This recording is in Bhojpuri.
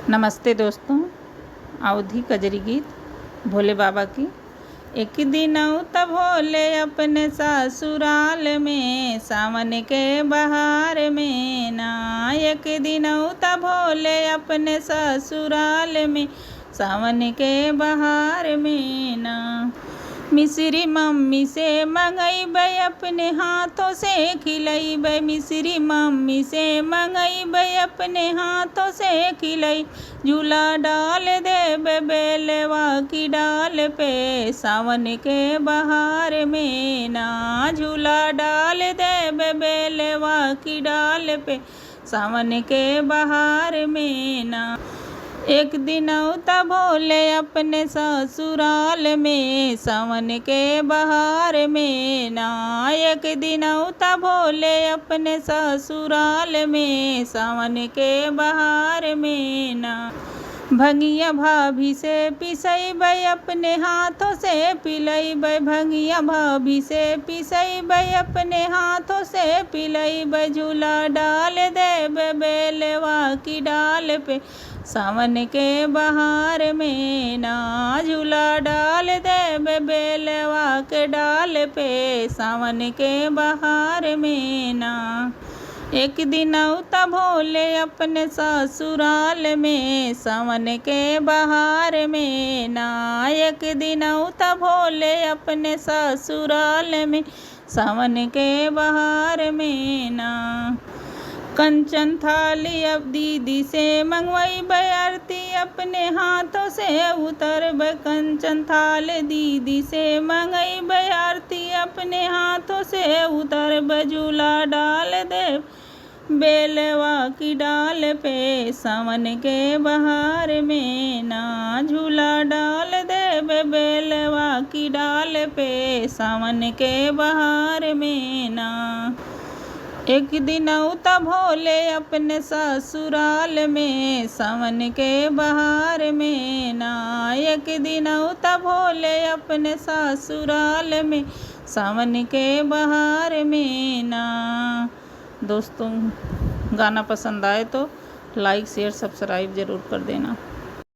नमस्ते दोस्तों। अवधी कजरी गीत भोले बाबा की। एक दिन त भोले अपने ससुराल में, सावन के बहार में ना। एक दिन त भोले अपने ससुराल में, सावन के बहार में ना। मिश्री मम्मी से मंगैबै, अपने हाथों से खिलैबै। मिश्री मम्मी से मंगैबै, अपने हाथों से खिलै। झूला डाल देबै बेलवा की डाल पे, सावन के बहार में ना। झूला डाल देबै बेलवा की डाल पे, सावन के बहार में ना। एक दिन त भोले अपने ससुराल में, सावन के बहार में ना। एक दिन त भोले अपने ससुराल में, सावन के बहार में ना। भंगिया भाभी से पिसैबै, अपने हाथों से पिलैबै। भंगिया भाभी से पिसैबै, अपने हाथों से पिलैबै। झूला डाल देबै बेलवा की डाल पे, सावन के बहार में ना। झूला डाल देबै बेलवा के डाल पे, सावन के बहार में ना। एक दिन त भोले अपने ससुराल में, सावन के बहार में ना। एक दिन त भोले अपने ससुराल में, सावन के बहार में ना। कंचन थाली अब दीदी से मंगवाइबै, आरती अपने हाथों से उतरबै। कंचन थाल दीदी से मंगैबै, आरती अपने हाथों से उतरबै। झूला डाल दे बेलवा की डाल पे, सावन के बहार में ना। झूला डाल देबै बेलवा की डाल पे, सावन के बहार में ना। एक दिन त भोले अपने ससुराल में, सावन के बहार में ना। एक दिन त भोले अपने ससुराल में, सावन के बहार में ना। दोस्तों, गाना पसंद आए तो लाइक शेयर सब्सक्राइब ज़रूर कर देना।